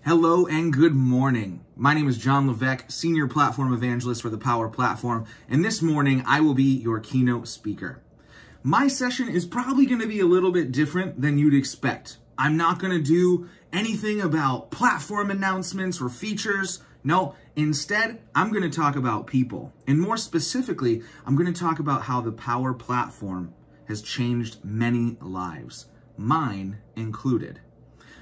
Hello and good morning. My name is Jon Levesque, Senior Platform Evangelist for the Power Platform, and this morning I will be your keynote speaker. My session is probably going to be a little bit different than you'd expect. I'm not going to do anything about platform announcements or features. No, instead, I'm going to talk about people. And more specifically, I'm going to talk about how the Power Platform has changed many lives, mine included.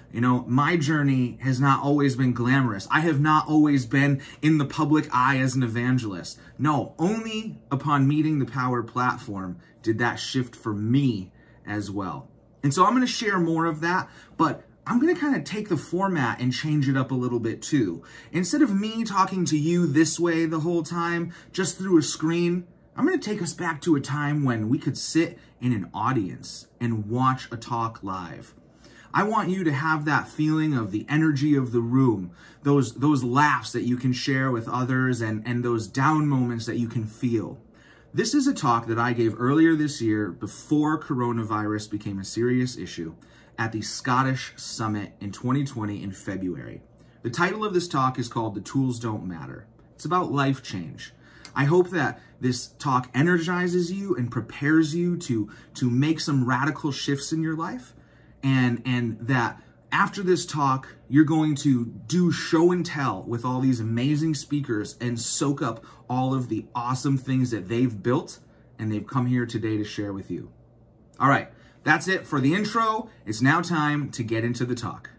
You know, my journey has not always been glamorous. I have not always been in the public eye as an evangelist. No, only upon meeting the Power Platform did that shift for me as well. And so I'm going to share more of that, but I'm going to kind of take the format and change it up a little bit too. Instead of me talking to you this way the whole time, just through a screen, I'm going to take us back to a time when we could sit in an audience and watch a talk live. I want you to have that feeling of the energy of the room, those laughs that you can share with others and those down moments that you can feel. This is a talk that I gave earlier this year before coronavirus became a serious issue at the Scottish Summit in 2020 in February. The title of this talk is called The Tools Don't Matter. It's about life change. I hope that this talk energizes you and prepares you to make some radical shifts in your life. And that after this talk, you're going to do show and tell with all these amazing speakers and soak up all of the awesome things that they've built and they've come here today to share with you. All right, that's it for the intro. It's now time to get into the talk.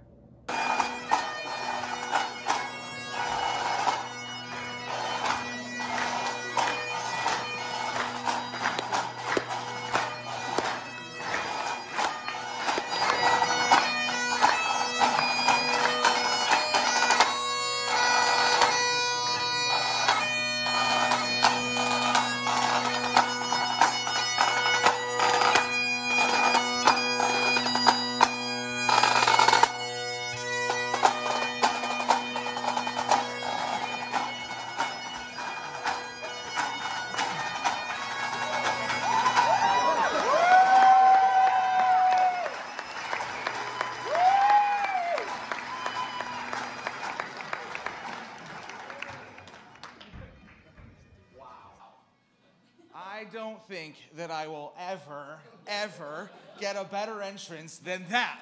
I don't think that I will ever get a better entrance than that.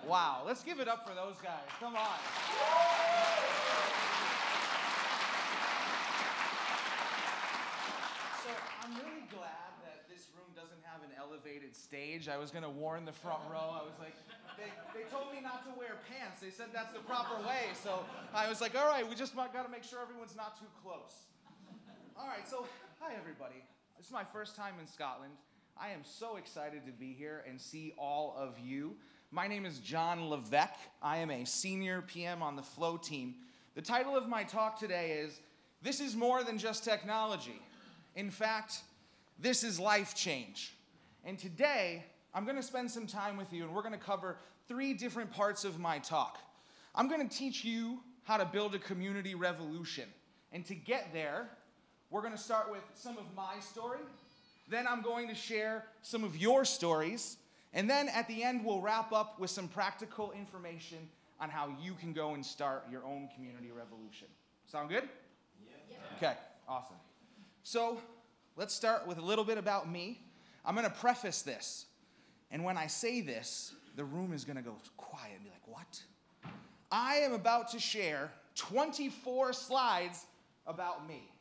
Wow, let's give it up for those guys. Come on. So I'm really glad that this room doesn't have an elevated stage. I was going to warn the front row. I was like, they told me not to wear pants. They said that's the proper way. So I was like, all right, we just got to make sure everyone's not too close. All right, so hi, everybody. This is my first time in Scotland. I am so excited to be here and see all of you. My name is Jon Levesque. I am a senior PM on the Flow team. The title of my talk today is, This is More Than Just Technology. In fact, this is life change. And today, I'm going to spend some time with you, and we're going to cover 3 different parts of my talk. I'm going to teach you how to build a community revolution. And to get there, we're going to start with some of my story, then I'm going to share some of your stories, and then at the end we'll wrap up with some practical information on how you can go and start your own community revolution. Sound good? Yeah. Okay, awesome. So let's start with a little bit about me. I'm going to preface this, and when I say this, the room is going to go quiet and be like, what? I am about to share 24 slides about me.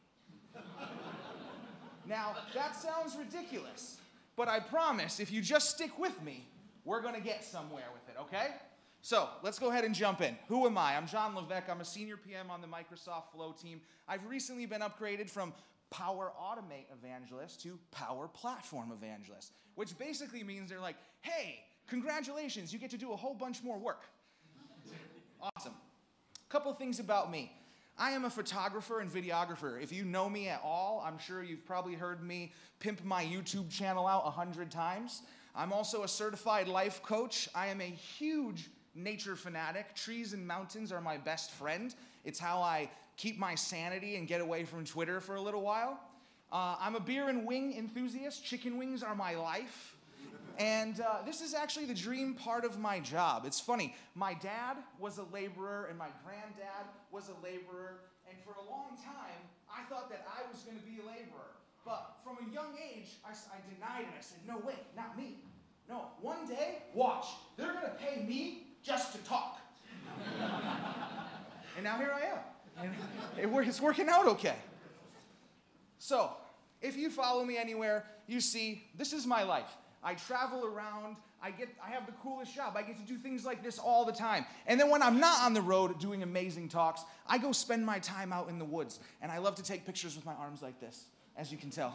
Now, that sounds ridiculous, but I promise if you just stick with me, we're going to get somewhere with it, okay? So, let's go ahead and jump in. Who am I? I'm Jon Levesque. I'm a senior PM on the Microsoft Flow team. I've recently been upgraded from Power Automate Evangelist to Power Platform Evangelist, which basically means they're like, hey, congratulations, you get to do a whole bunch more work. Awesome. A couple things about me. I am a photographer and videographer. If you know me at all, I'm sure you've probably heard me pimp my YouTube channel out 100 times. I'm also a certified life coach. I am a huge nature fanatic. Trees and mountains are my best friend. It's how I keep my sanity and get away from Twitter for a little while. I'm a beer and wing enthusiast. Chicken wings are my life. And this is actually the dream part of my job. It's funny. My dad was a laborer, and my granddad was a laborer. And for a long time, I thought that I was going to be a laborer. But from a young age, I denied it. I said, no way, not me. No, one day, watch, they're going to pay me just to talk. And now here I am. And it's working out okay. So, if you follow me anywhere, you see, this is my life. I travel around, I have the coolest job. I get to do things like this all the time. And then when I'm not on the road doing amazing talks, I go spend my time out in the woods. And I love to take pictures with my arms like this, as you can tell.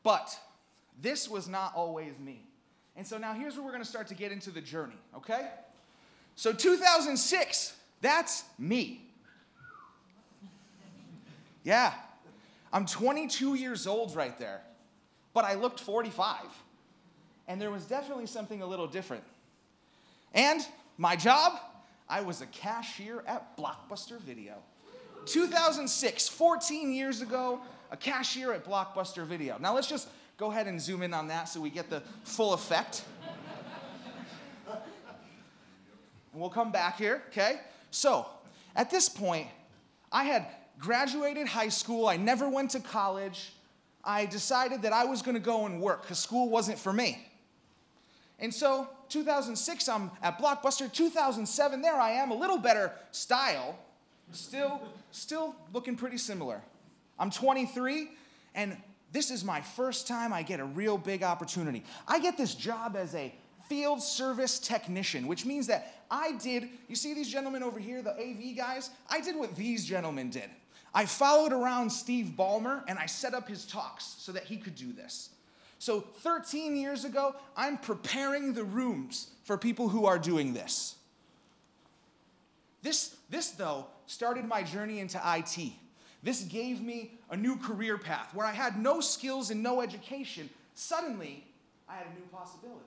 But this was not always me. And so now here's where we're going to start to get into the journey, okay? So 2006, that's me. Yeah. I'm 22 years old right there, but I looked 45. And there was definitely something a little different. And my job, I was a cashier at Blockbuster Video. 2006, 14 years ago, a cashier at Blockbuster Video. Now let's just go ahead and zoom in on that so we get the full effect. And we'll come back here, okay? So, at this point, I had graduated high school. I never went to college. I decided that I was going to go and work because school wasn't for me. And so 2006, I'm at Blockbuster. 2007, there I am, a little better style. Still looking pretty similar. I'm 23, and this is my first time I get a real big opportunity. I get this job as a field service technician, which means that you see these gentlemen over here, the AV guys? I did what these gentlemen did. I followed around Steve Ballmer, and I set up his talks so that he could do this. So 13 years ago, I'm preparing the rooms for people who are doing this. This though, started my journey into IT. This gave me a new career path where I had no skills and no education. Suddenly, I had a new possibility.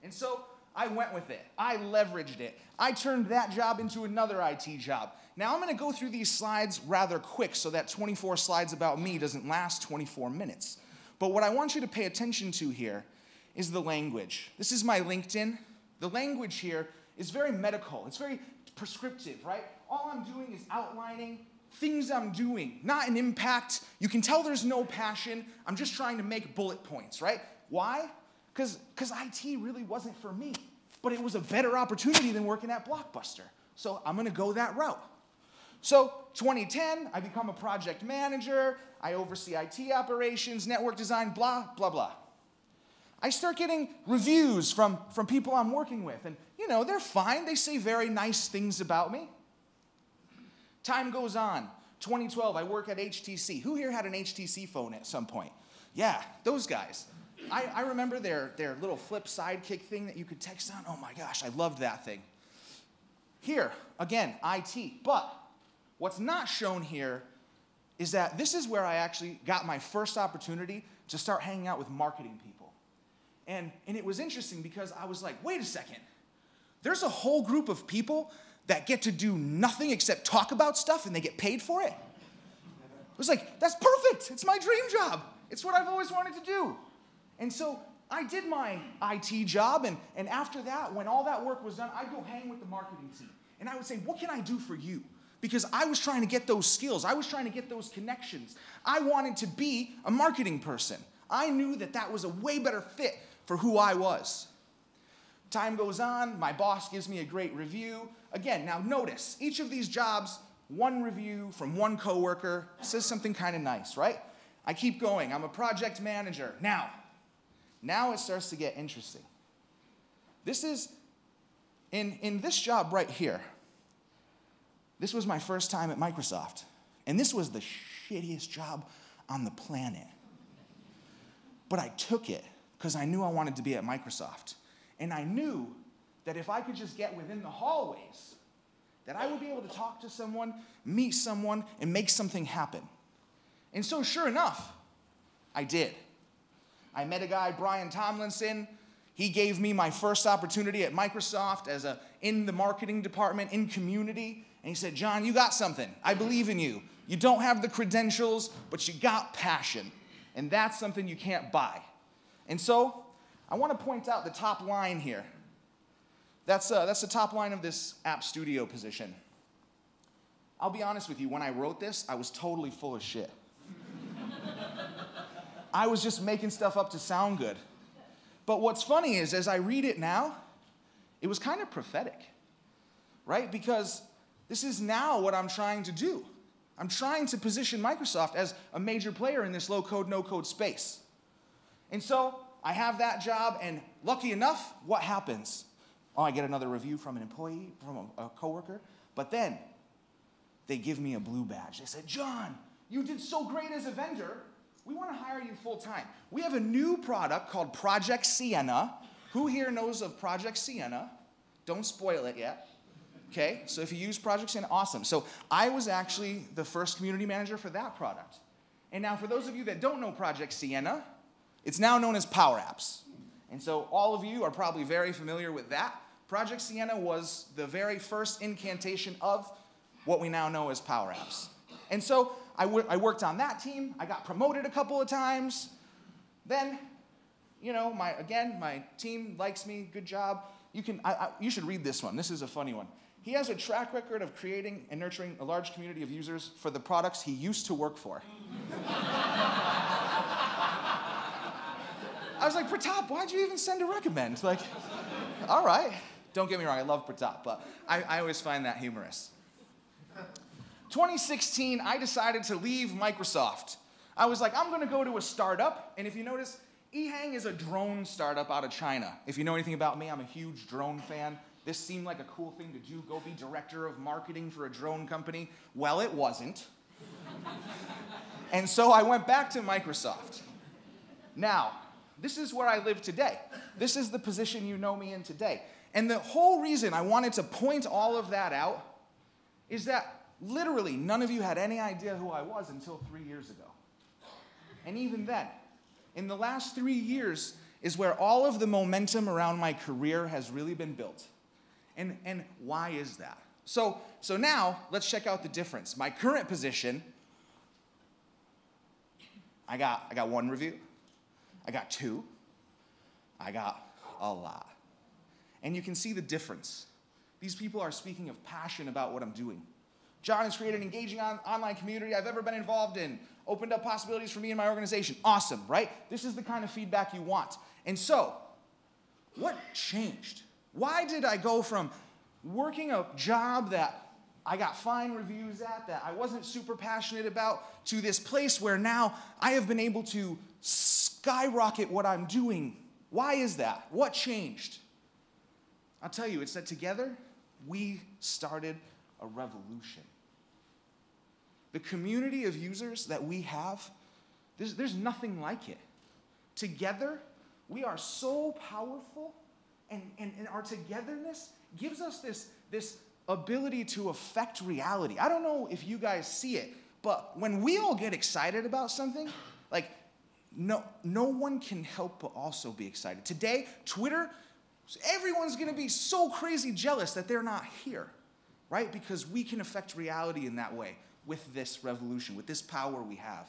And so I went with it. I leveraged it. I turned that job into another IT job. Now I'm going to go through these slides rather quick so that 24 slides about me doesn't last 24 minutes. But what I want you to pay attention to here is the language. This is my LinkedIn. The language here is very medical. It's very prescriptive, right? All I'm doing is outlining things I'm doing, not an impact. You can tell there's no passion. I'm just trying to make bullet points, right? Why? Because IT really wasn't for me, but it was a better opportunity than working at Blockbuster. So I'm going to go that route. So 2010, I become a project manager. I oversee IT operations, network design, blah, blah, blah. I start getting reviews from people I'm working with, and they're fine. They say very nice things about me. Time goes on. 2012, I work at HTC. Who here had an HTC phone at some point? Yeah, those guys. I remember their little flip sidekick thing that you could text on. Oh my gosh, I loved that thing. Here, again, IT. But what's not shown here is that this is where I actually got my first opportunity to start hanging out with marketing people. And it was interesting because I was like, wait a second. There's a whole group of people that get to do nothing except talk about stuff and they get paid for it. It was like, that's perfect. It's my dream job. It's what I've always wanted to do. And so I did my IT job, and after that, when all that work was done, I'd go hang with the marketing team. And I would say, what can I do for you? Because I was trying to get those skills. I was trying to get those connections. I wanted to be a marketing person. I knew that that was a way better fit for who I was. Time goes on. My boss gives me a great review. Again, now notice, each of these jobs, one review from one coworker says something kind of nice, right? I keep going. I'm a project manager. Now it starts to get interesting. This is, in this job right here, this was my first time at Microsoft. And this was the shittiest job on the planet. But I took it because I knew I wanted to be at Microsoft. And I knew that if I could just get within the hallways, that I would be able to talk to someone, meet someone, and make something happen. And so sure enough, I did. I met a guy, Brian Tomlinson. He gave me my first opportunity at Microsoft in the marketing department, in community. And he said, John, you got something. I believe in you. You don't have the credentials, but you got passion. And that's something you can't buy. And so, I want to point out the top line here. That's the top line of this App Studio position. I'll be honest with you, when I wrote this, I was totally full of shit. I was just making stuff up to sound good. But what's funny is, as I read it now, it was kind of prophetic, right? Because this is now what I'm trying to do. I'm trying to position Microsoft as a major player in this low-code, no-code space. And so I have that job, and lucky enough, what happens? Oh, I get another review from an employee, from a coworker, but then they give me a blue badge. They said, John, you did so great as a vendor. We want to hire you full-time. We have a new product called Project Sienna. Who here knows of Project Sienna? Don't spoil it yet. Okay, so if you use Project Sienna, awesome. So I was actually the first community manager for that product. And now for those of you that don't know Project Sienna, it's now known as Power Apps. And so all of you are probably very familiar with that. Project Sienna was the very first incantation of what we now know as Power Apps. And so I worked on that team. I got promoted a couple of times. Then, you know, my team likes me. Good job. You should read this one. This is a funny one. He has a track record of creating and nurturing a large community of users for the products he used to work for. I was like, Pratap, why'd you even send a recommend? Like, all right. Don't get me wrong, I love Pratap, but I always find that humorous. 2016, I decided to leave Microsoft. I was like, I'm going to go to a startup, and if you notice, Ehang is a drone startup out of China. If you know anything about me, I'm a huge drone fan. This seemed like a cool thing to do, go be director of marketing for a drone company. Well, it wasn't. And so I went back to Microsoft. Now, this is where I live today. This is the position you know me in today. And the whole reason I wanted to point all of that out is that literally none of you had any idea who I was until 3 years ago. And even then, in the last 3 years is where all of the momentum around my career has really been built. And why is that? So now, let's check out the difference. My current position, I got 1 review. I got 2. I got a lot. And you can see the difference. These people are speaking of passion about what I'm doing. John has created an engaging online community I've ever been involved in. Opened up possibilities for me and my organization. Awesome, right? This is the kind of feedback you want. And so, what changed? Why did I go from working a job that I got fine reviews at, that I wasn't super passionate about, to this place where now I have been able to skyrocket what I'm doing? Why is that? What changed? I'll tell you, it's that together, we started a revolution. The community of users that we have, there's nothing like it. Together, we are so powerful, and our togetherness gives us this ability to affect reality. I don't know if you guys see it, but when we all get excited about something, like, no one can help but also be excited. Today, Twitter, everyone's going to be so crazy jealous that they're not here, right? Because we can affect reality in that way with this revolution, with this power we have.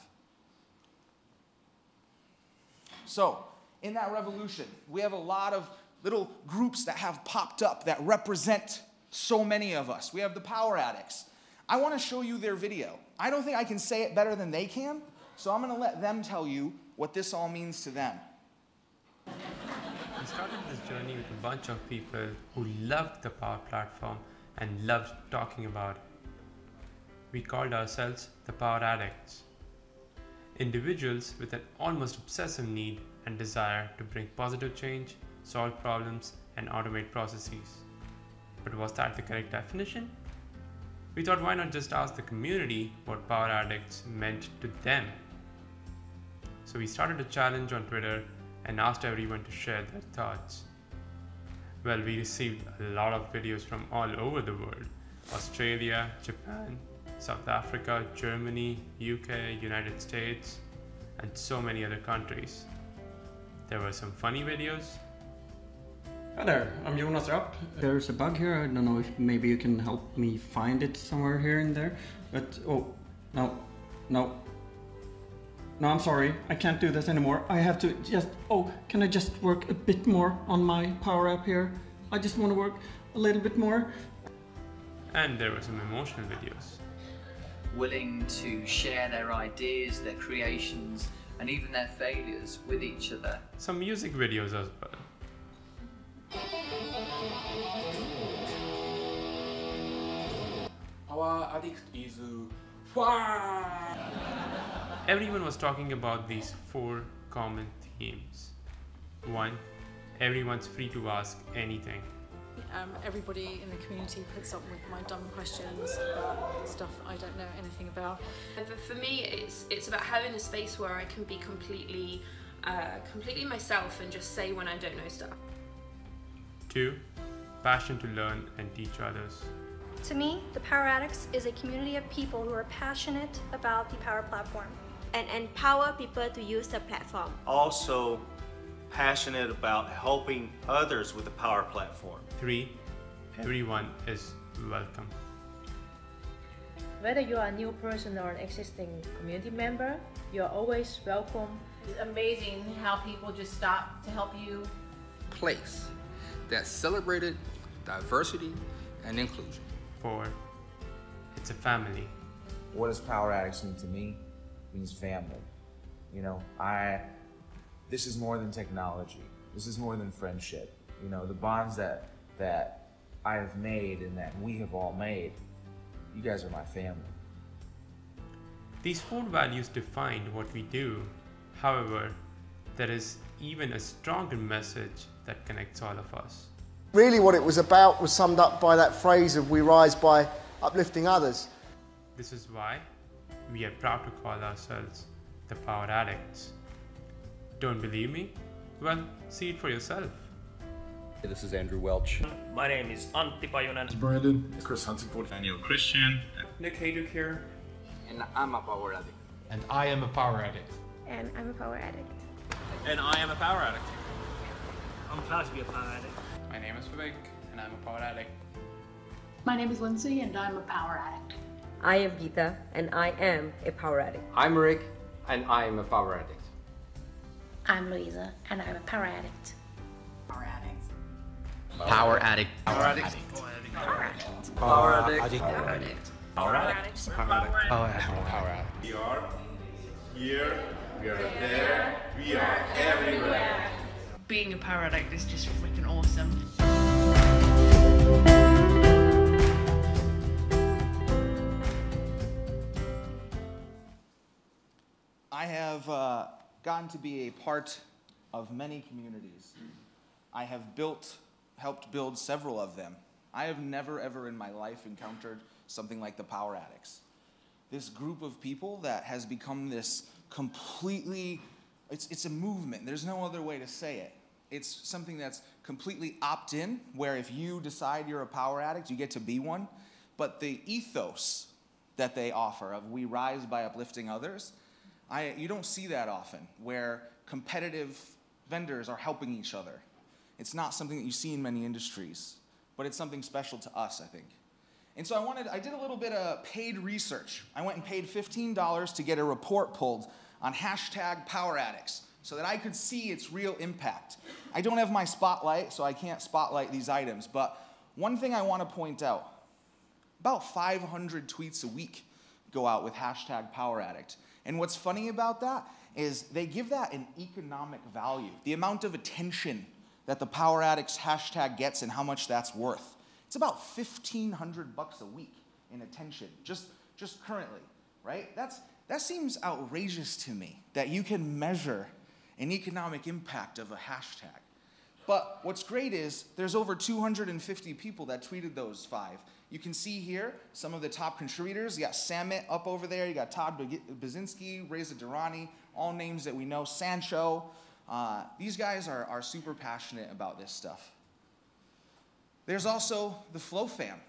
So, in that revolution, we have a lot of little groups that have popped up that represent so many of us. We have the Power Addicts. I want to show you their video. I don't think I can say it better than they can, so I'm going to let them tell you what this all means to them. We started this journey with a bunch of people who loved the Power Platform and loved talking about it. We called ourselves the Power Addicts. Individuals with an almost obsessive need and desire to bring positive change, solve problems, and automate processes. But was that the correct definition? We thought, why not just ask the community what Power Addicts meant to them? So we started a challenge on Twitter and asked everyone to share their thoughts. Well, we received a lot of videos from all over the world: Australia, Japan, South Africa, Germany, UK, United States, and so many other countries. There were some funny videos. Hi there, I'm Jonas Rapp. There's a bug here. I don't know if maybe you can help me find it somewhere here and there. But No, no. No, I'm sorry. I can't do this anymore. I have to just... Oh, can I just work a bit more on my Power App here? I just want to work a little bit more. And there were some emotional videos. Willing to share their ideas, their creations, and even their failures with each other. Some music videos as well. Power addict is Everyone was talking about these 4 common themes. 1. Everyone's free to ask anything. Everybody in the community puts up with my dumb questions about stuff I don't know anything about. But for me, it's about having a space where I can be completely myself and just say when I don't know stuff. 2. Passion to learn and teach others. To me, the Power Addicts is a community of people who are passionate about the Power Platform. And empower people to use the platform. Also passionate about helping others with the Power Platform. 3. Everyone is welcome. Whether you are a new person or an existing community member, you are always welcome. It's amazing how people just stop to help you. Place that celebrated diversity and inclusion. 4. It's a family. What does Power Addicts mean to me? It means family. You know, this is more than technology. This is more than friendship. You know, the bonds that I have made and that we have all made, you guys are my family. These 4 values define what we do. However, there is even a stronger message that connects all of us. Really what it was about was summed up by that phrase of we rise by uplifting others. This is why we are proud to call ourselves the Power Addicts. Don't believe me? Well, see it for yourself. This is Andrew Welch. My name is Antti Pajunen. It's Brandon. It's Chris Huntingford. Daniel Christian. Nick Hayduk here. And I'm a Power Addict. And I am a Power Addict. And I'm a Power Addict. And I am a Power Addict. I'm proud to be a Power Addict. My name is Vivek, and I'm a Power Addict. My name is Lindsay, and I'm a Power Addict. I am Geeta, and I am a Power Addict. I'm Rick, and I am a Power Addict. I'm Louisa, and I'm a Power Addict. Power Addict. Power Addict. Power Addict. Power Addict. Power Addict. Power Addict. Power Addict. Power Addict. We are here, we are there, we are everywhere. Being a Power Addict is just freaking awesome. I have gotten to be a part of many communities. I have helped build several of them. I have never ever in my life encountered something like the Power Addicts. This group of people that has become this completely, it's a movement. There's no other way to say it. It's something that's completely opt-in, where if you decide you're a Power Addict, you get to be one. But the ethos that they offer of we rise by uplifting others, you don't see that often, where competitive vendors are helping each other. It's not something that you see in many industries, but it's something special to us, I think. And so I did a little bit of paid research. I went and paid $15 to get a report pulled on #PowerAddicts so that I could see its real impact. I don't have my spotlight, so I can't spotlight these items, but one thing I want to point out, about 500 tweets a week go out with #PowerAddict. And what's funny about that is they give that an economic value. The amount of attention that the Power Addicts hashtag gets and how much that's worth. It's about $1,500 a week in attention, just currently, right? That seems outrageous to me, that you can measure an economic impact of a hashtag. But what's great is there's over 250 people that tweeted those 5. You can see here some of the top contributors. You got Samit up over there. You got Todd Bazinski, Reza Durrani, all names that we know. Sancho. These guys are super passionate about this stuff. There's also the Flow Fam.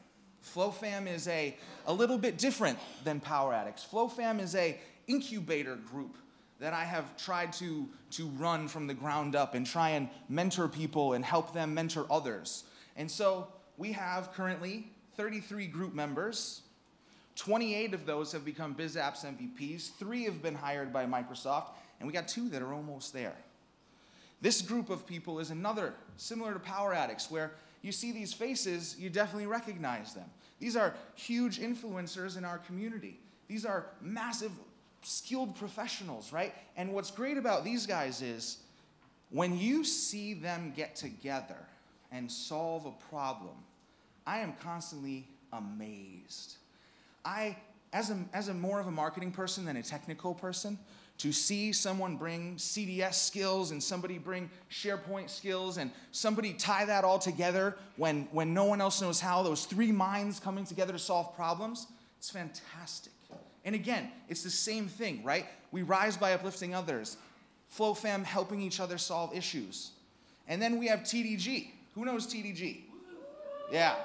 Flow Fam is a little bit different than Power Addicts. Flow Fam is a incubator group that I have tried to run from the ground up and try and mentor people and help them mentor others. And so we have currently 33 group members. 28 of those have become BizApps MVPs. 3 have been hired by Microsoft, and we got 2 that are almost there. This group of people is another, similar to Power Addicts, where you see these faces, you definitely recognize them. These are huge influencers in our community. These are massive, skilled professionals, right? And what's great about these guys is when you see them get together and solve a problem, I am constantly amazed. As a more of a marketing person than a technical person, to see someone bring CDS skills and somebody bring SharePoint skills and somebody tie that all together when no one else knows how, those 3 minds coming together to solve problems, it's fantastic. And again, it's the same thing, right? We rise by uplifting others. FlowFam helping each other solve issues. And then we have TDG. Who knows TDG? Yeah.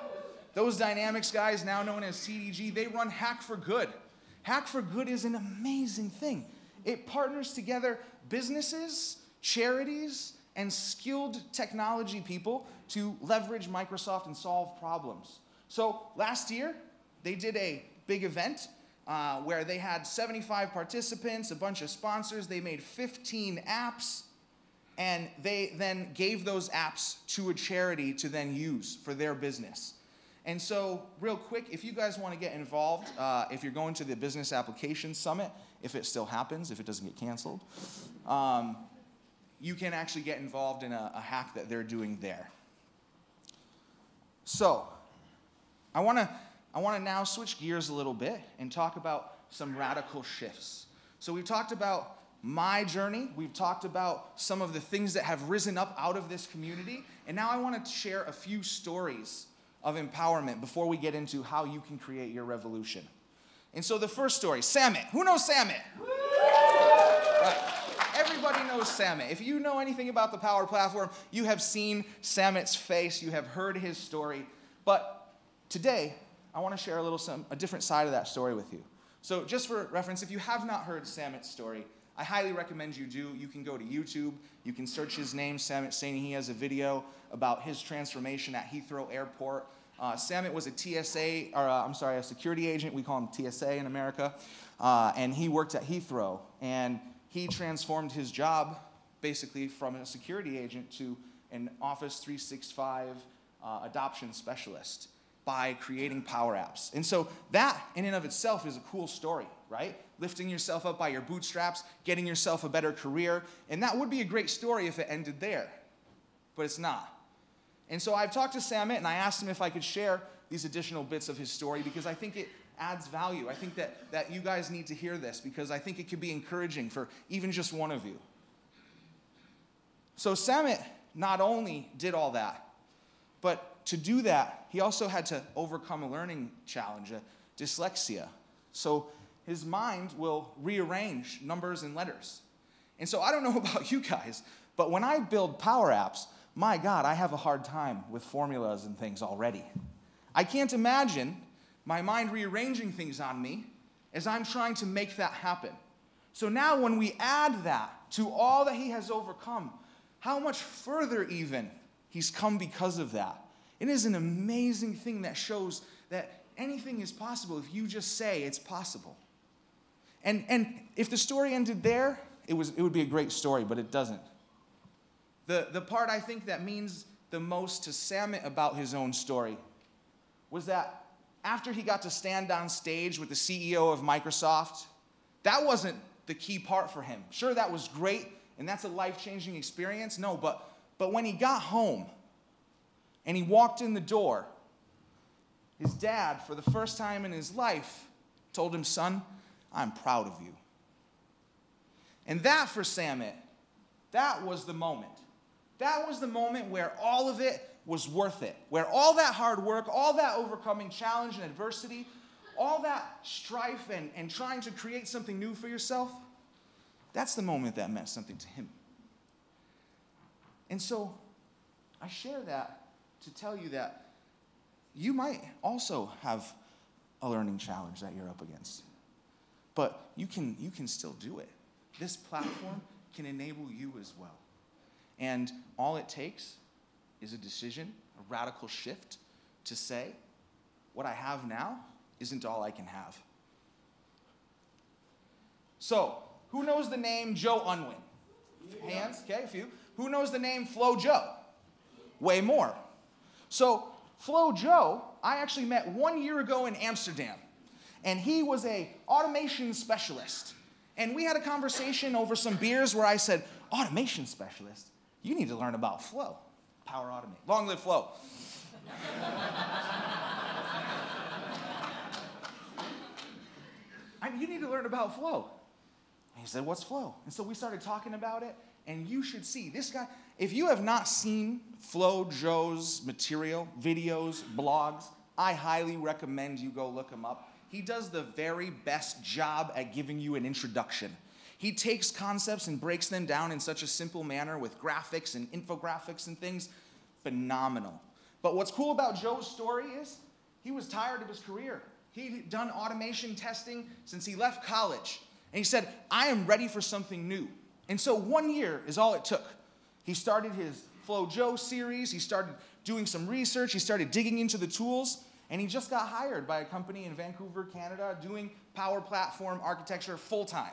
Those Dynamics guys, now known as TDG, they run Hack for Good. Hack for Good is an amazing thing. It partners together businesses, charities, and skilled technology people to leverage Microsoft and solve problems. So last year, they did a big event where they had 75 participants, a bunch of sponsors. They made 15 apps, and they then gave those apps to a charity to then use for their business. And so, real quick, if you guys want to get involved, if you're going to the Business Application Summit, if it still happens, if it doesn't get canceled, you can actually get involved in a hack that they're doing there. So, I want to now switch gears a little bit and talk about some radical shifts. So we've talked about my journey, we've talked about some of the things that have risen up out of this community, and now I want to share a few stories of empowerment before we get into how you can create your revolution. And so the first story, Samit. Who knows Samit? Right. Everybody knows Samit. If you know anything about the Power Platform, you have seen Samit's face, you have heard his story. But today, I want to share a different side of that story with you. So just for reference, if you have not heard Samit's story, I highly recommend you do. You can go to YouTube, you can search his name, Samit Saini. He has a video about his transformation at Heathrow Airport. Samit was a a security agent. We call him TSA in America. And he worked at Heathrow. And he transformed his job basically from a security agent to an Office 365 adoption specialist by creating Power Apps. And so that in and of itself is a cool story, right? Lifting yourself up by your bootstraps, getting yourself a better career. And that would be a great story if it ended there. But it's not. And so I've talked to Samit and I asked him if I could share these additional bits of his story because I think it adds value. I think that you guys need to hear this because I think it could be encouraging for even just one of you. So Samit not only did all that, but to do that, he also had to overcome a learning challenge, dyslexia. So his mind will rearrange numbers and letters. And so I don't know about you guys, but when I build Power Apps, my God, I have a hard time with formulas and things already. I can't imagine my mind rearranging things on me as I'm trying to make that happen. So now when we add that to all that he has overcome, how much further even he's come because of that. It is an amazing thing that shows that anything is possible if you just say it's possible. And if the story ended there, it would be a great story, but it doesn't. The part I think that means the most to Samit about his own story was that after he got to stand on stage with the CEO of Microsoft, that wasn't the key part for him. Sure, that was great, and that's a life-changing experience. No, but when he got home and he walked in the door, his dad, for the first time in his life, told him, "Son, I'm proud of you." And that for Samit, that was the moment. That was the moment where all of it was worth it, where all that hard work, all that overcoming challenge and adversity, all that strife and trying to create something new for yourself, that's the moment that meant something to him. And so I share that to tell you that you might also have a learning challenge that you're up against. But you can still do it. This platform can enable you as well. And all it takes is a decision, a radical shift to say, what I have now, isn't all I can have. So, who knows the name Joe Unwin? Hands, okay, a few. Who knows the name Flo Joe? Way more. So, Flo Joe, I actually met 1 year ago in Amsterdam, and he was an automation specialist. And we had a conversation over some beers where I said, automation specialist? You need to learn about Flo. Power Automate. Long live Flo. You need to learn about Flo. And he said, what's Flo? And so we started talking about it, and you should see this guy. If you have not seen Flo Joe's material, videos, blogs, I highly recommend you go look him up. He does the very best job at giving you an introduction. He takes concepts and breaks them down in such a simple manner with graphics and infographics and things. Phenomenal. But what's cool about Joe's story is he was tired of his career. He'd done automation testing since he left college. And he said, I am ready for something new. And so 1 year is all it took. He started his Flo Joe series. He started doing some research. He started digging into the tools. And he just got hired by a company in Vancouver, Canada, doing Power Platform architecture full-time.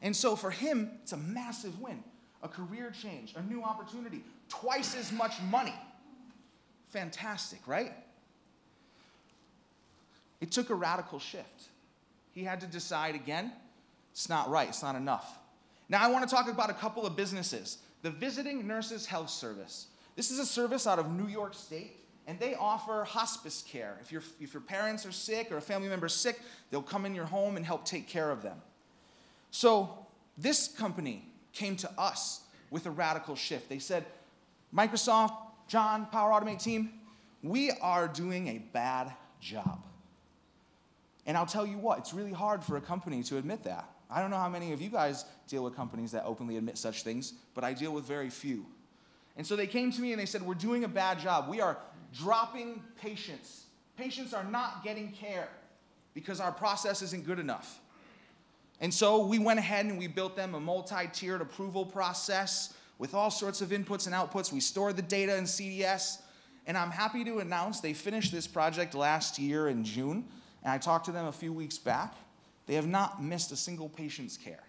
And so for him, it's a massive win. A career change, a new opportunity, twice as much money. Fantastic, right? It took a radical shift. He had to decide again, it's not right, it's not enough. Now I want to talk about a couple of businesses. The Visiting Nurses Health Service. This is a service out of New York State, and they offer hospice care. If your parents are sick or a family member is sick, they'll come in your home and help take care of them. So this company came to us with a radical shift. They said, Microsoft, Jon, Power Automate team, we are doing a bad job. And I'll tell you what, it's really hard for a company to admit that. I don't know how many of you guys deal with companies that openly admit such things, but I deal with very few. And so they came to me and they said, we're doing a bad job. We are dropping patients. Patients are not getting care because our process isn't good enough. And so we went ahead and we built them a multi-tiered approval process with all sorts of inputs and outputs. We stored the data in CDS. And I'm happy to announce they finished this project last year in June. And I talked to them a few weeks back. They have not missed a single patient's care.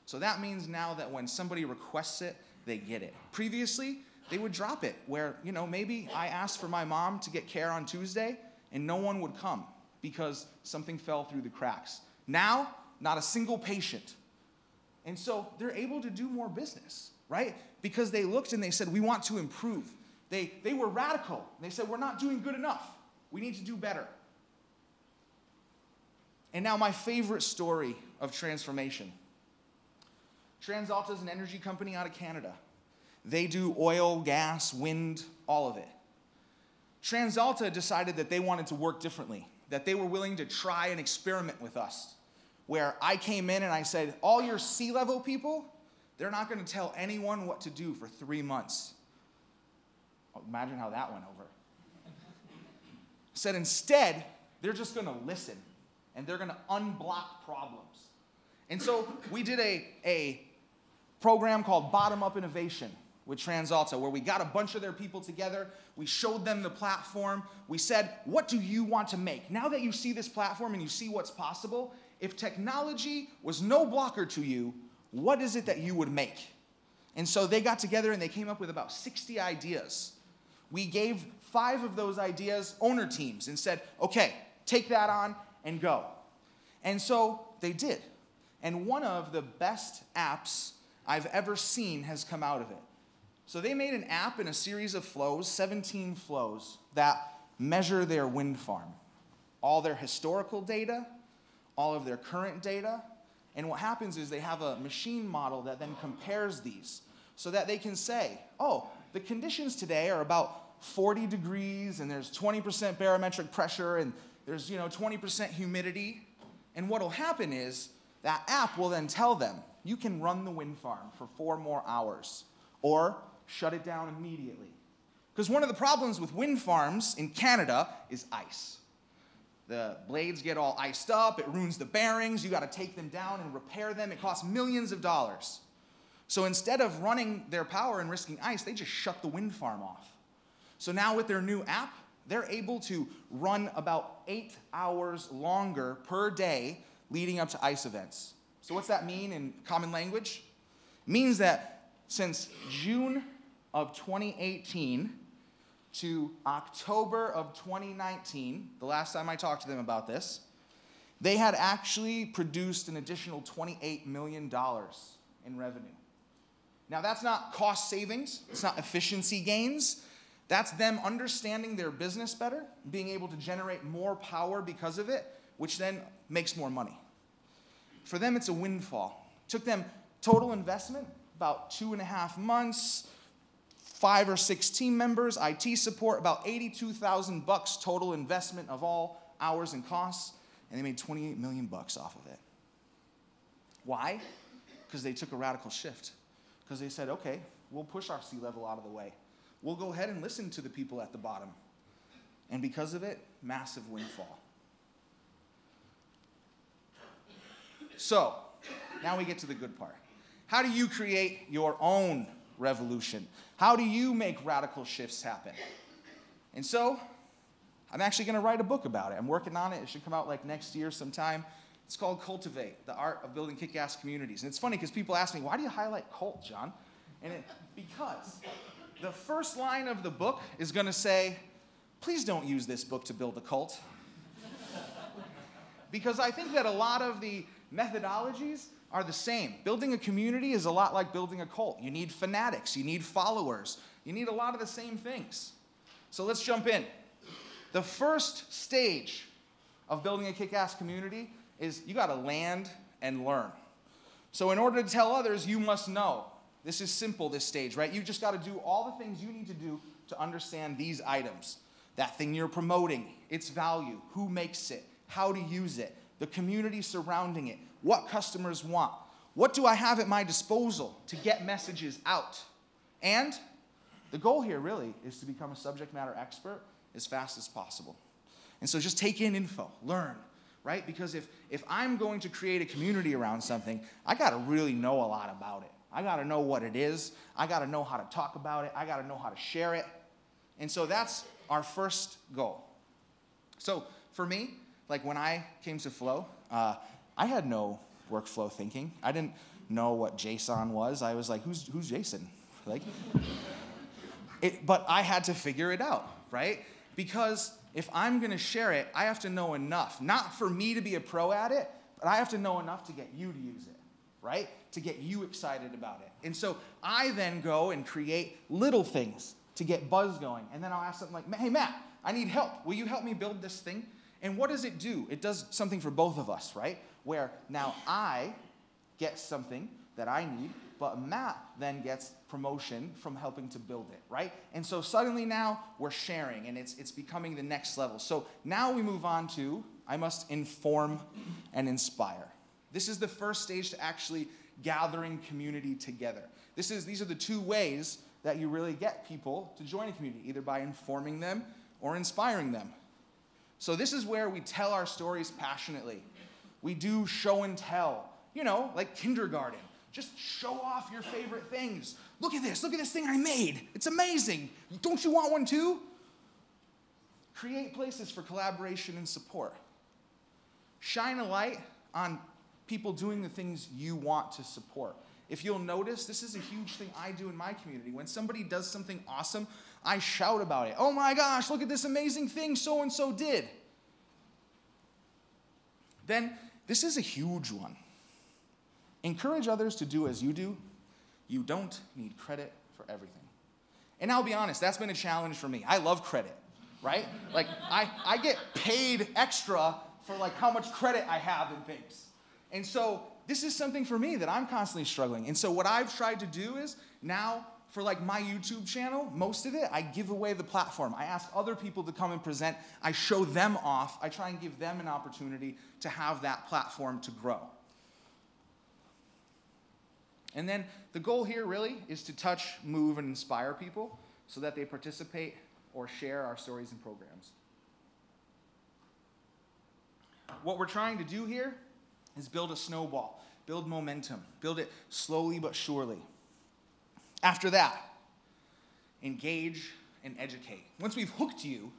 So that means now that when somebody requests it, they get it. Previously, they would drop it where, maybe I asked for my mom to get care on Tuesday and no one would come because something fell through the cracks. Now, not a single patient. And so they're able to do more business, right? Because they looked and they said, we want to improve. They were radical. They said, we're not doing good enough. We need to do better. And now my favorite story of transformation. TransAlta is an energy company out of Canada. They do oil, gas, wind, all of it. TransAlta decided that they wanted to work differently, that they were willing to try and experiment with us, where I came in and I said, all your C-level people, they're not going to tell anyone what to do for 3 months. Oh, imagine how that went over. Said instead, they're just going to listen, and they're going to unblock problems. And so we did a program called Bottom-Up Innovation with TransAlta, where we got a bunch of their people together. We showed them the platform. We said, what do you want to make? Now that you see this platform and you see what's possible, if technology was no blocker to you, what is it that you would make? And so they got together and they came up with about 60 ideas. We gave 5 of those ideas owner teams and said, okay, take that on and go. And so they did. And one of the best apps I've ever seen has come out of it. So they made an app in a series of flows, 17 flows, that measure their wind farm. All their historical data, all of their current data, and what happens is they have a machine model that then compares these so that they can say, oh, the conditions today are about 40 degrees and there's 20% barometric pressure and there's 20% humidity. And what will happen is that app will then tell them, you can run the wind farm for 4 more hours or shut it down immediately. Because one of the problems with wind farms in Canada is ice. The blades get all iced up, it ruins the bearings, you got to take them down and repair them, it costs millions of dollars. So instead of running their power and risking ice, they just shut the wind farm off. So now with their new app, they're able to run about 8 hours longer per day leading up to ICE events. So what's that mean in common language? It means that since June of 2018 to October of 2019, the last time I talked to them about this, they had actually produced an additional $28 million in revenue. Now that's not cost savings, it's not efficiency gains, that's them understanding their business better, being able to generate more power because of it, which then makes more money. For them, it's a windfall. It took them total investment, about 2.5 months, 5 or 6 team members, IT support, about $82,000 total investment of all hours and costs, and they made $28 million off of it. Why? Because they took a radical shift. Because they said, okay, we'll push our C-level out of the way. We'll go ahead and listen to the people at the bottom. And because of it, massive windfall. So, now we get to the good part. How do you create your own revolution? How do you make radical shifts happen? And so, I'm actually going to write a book about it. I'm working on it. It should come out like next year sometime. It's called Cultivate, the Art of Building Kick-Ass Communities. And it's funny because people ask me, why do you highlight cult, John? And because the first line of the book is going to say, please don't use this book to build a cult. Because I think that a lot of the methodologies are the same. Building a community is a lot like building a cult. You need fanatics, you need followers, you need a lot of the same things. So let's jump in. The first stage of building a kick-ass community is you gotta land and learn. So in order to tell others, you must know. This is simple, this stage, right? You just gotta do all the things you need to do to understand these items. That thing you're promoting, its value, who makes it, how to use it, the community surrounding it, what customers want, what do I have at my disposal to get messages out? And the goal here really is to become a subject matter expert as fast as possible. And so just take in info, learn, right? Because if I'm going to create a community around something, I gotta really know a lot about it. I gotta know what it is, I gotta know how to talk about it, I gotta know how to share it. And so that's our first goal. So for me, like when I came to Flow, I had no workflow thinking. I didn't know what JSON was. I was like, who's Jason? Like, but I had to figure it out, right? Because if I'm gonna share it, I have to know enough. Not for me to be a pro at it, but I have to know enough to get you to use it, right? To get you excited about it. And so I then go and create little things to get buzz going. And then I'll ask something like, hey Matt, I need help. Will you help me build this thing? And what does it do? It does something for both of us, right? Where now I get something that I need, but Matt then gets promotion from helping to build it, right? And so suddenly now we're sharing and it's becoming the next level. So now we move on to, I must inform and inspire. This is the first stage to actually gathering community together. These are the two ways that you really get people to join a community, either by informing them or inspiring them. So this is where we tell our stories passionately. We do show and tell, you know, like kindergarten. Just show off your favorite things. Look at this thing I made. It's amazing. Don't you want one too? Create places for collaboration and support. Shine a light on people doing the things you want to support. If you'll notice, this is a huge thing I do in my community. When somebody does something awesome, I shout about it. Oh my gosh, look at this amazing thing so-and-so did. Then, this is a huge one. Encourage others to do as you do. You don't need credit for everything. And I'll be honest, that's been a challenge for me. I love credit, right? Like, I get paid extra for like how much credit I have in things. And so, this is something for me that I'm constantly struggling. And so what I've tried to do is now for like my YouTube channel, most of it, I give away the platform. I ask other people to come and present. I show them off. I try and give them an opportunity to have that platform to grow. And then the goal here really is to touch, move, and inspire people so that they participate or share our stories and programs. What we're trying to do here is build a snowball, build momentum, build it slowly but surely. After that, engage and educate. Once we've hooked you,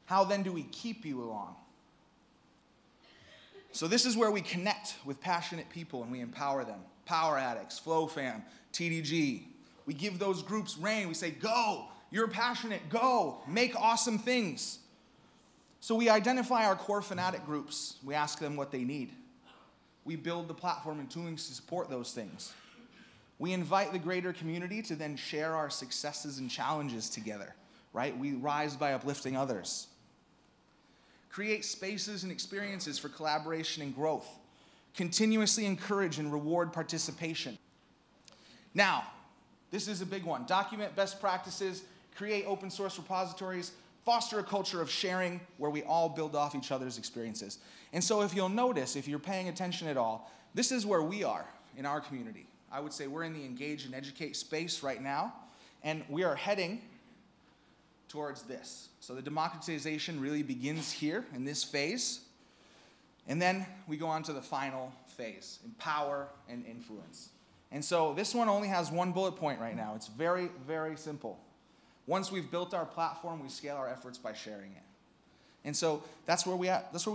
How then do we keep you along? So this is where we connect with passionate people and we empower them. Power Addicts, Flow Fam, TDG. We give those groups reign. We say, go, you're passionate, go, make awesome things. So we identify our core fanatic groups. We ask them what they need. We build the platform and tooling to support those things. We invite the greater community to then share our successes and challenges together, right? We rise by uplifting others. Create spaces and experiences for collaboration and growth. Continuously encourage and reward participation. Now, this is a big one. Document best practices, create open source repositories, foster a culture of sharing where we all build off each other's experiences. And so if you'll notice, if you're paying attention at all, this is where we are in our community. I would say we're in the engage and educate space right now, and we are heading towards this. So the democratization really begins here in this phase, and then we go on to the final phase, empower and influence. And so this one only has one bullet point right now. It's very, very simple. Once we've built our platform, we scale our efforts by sharing it. And so that's where we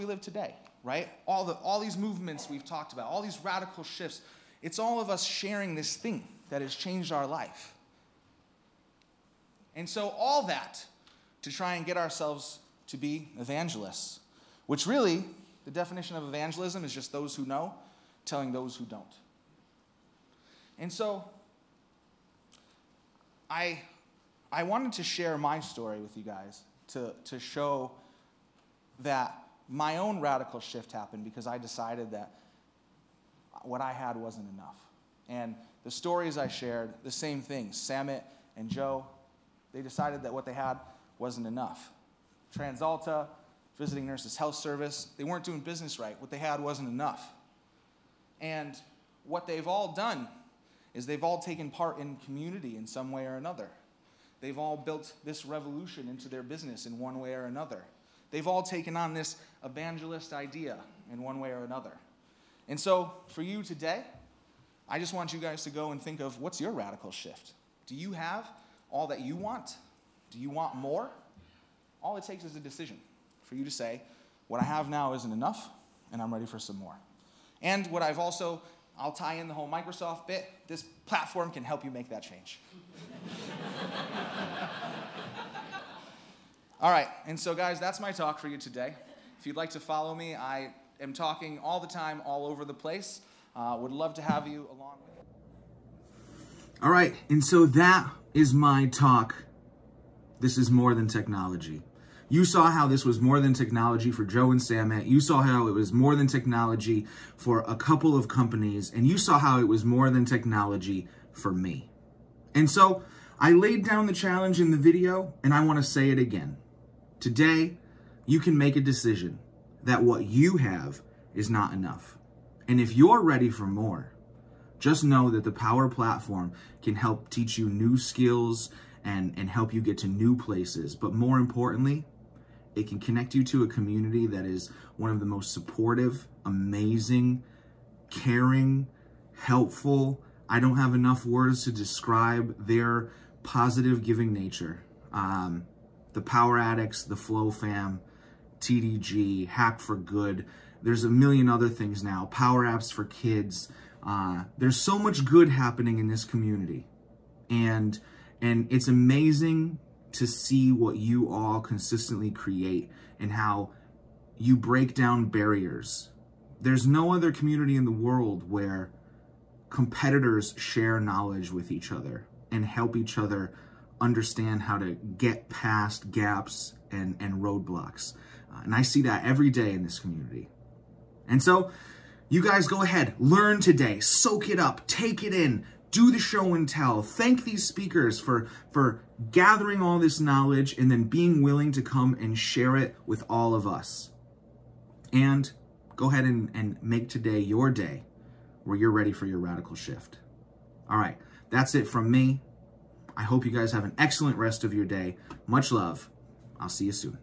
live today, right? All these movements we've talked about, all these radical shifts, it's all of us sharing this thing that has changed our life. And so all that to try and get ourselves to be evangelists, which really, the definition of evangelism is just those who know telling those who don't. And so I wanted to share my story with you guys to show that my own radical shift happened because I decided that what I had wasn't enough. And the stories I shared, the same thing. Samit and Joe, they decided that what they had wasn't enough. TransAlta, Visiting Nurses Health Service, they weren't doing business right. What they had wasn't enough. And what they've all done is they've all taken part in community in some way or another. They've all built this revolution into their business in one way or another. They've all taken on this evangelist idea in one way or another. And so for you today, I just want you guys to go and think of what's your radical shift. Do you have all that you want? Do you want more? All it takes is a decision for you to say, what I have now isn't enough, and I'm ready for some more. And what I'll tie in the whole Microsoft bit. This platform can help you make that change. All right, and so guys, that's my talk for you today. If you'd like to follow me, I am talking all the time, all over the place. Would love to have you along with me. All right, and so that is my talk. This is more than technology. You saw how this was more than technology for Joe and Samit. You saw how it was more than technology for a couple of companies. And you saw how it was more than technology for me. And so I laid down the challenge in the video, and I want to say it again. Today, you can make a decision that what you have is not enough. And if you're ready for more, just know that the Power Platform can help teach you new skills and help you get to new places. But more importantly, it can connect you to a community that is one of the most supportive, amazing, caring, helpful. I don't have enough words to describe their positive giving nature. The Power Addicts, the Flow Fam, TDG, Hack for Good. There's a million other things now. Power Apps for Kids. There's so much good happening in this community. And it's amazing to see what you all consistently create and how you break down barriers. There's no other community in the world where competitors share knowledge with each other and help each other understand how to get past gaps and roadblocks. And I see that every day in this community. And so you guys go ahead, learn today, soak it up, take it in, do the show and tell. Thank these speakers for gathering all this knowledge and then being willing to come and share it with all of us. And go ahead and make today your day where you're ready for your radical shift. All right, that's it from me. I hope you guys have an excellent rest of your day. Much love. I'll see you soon.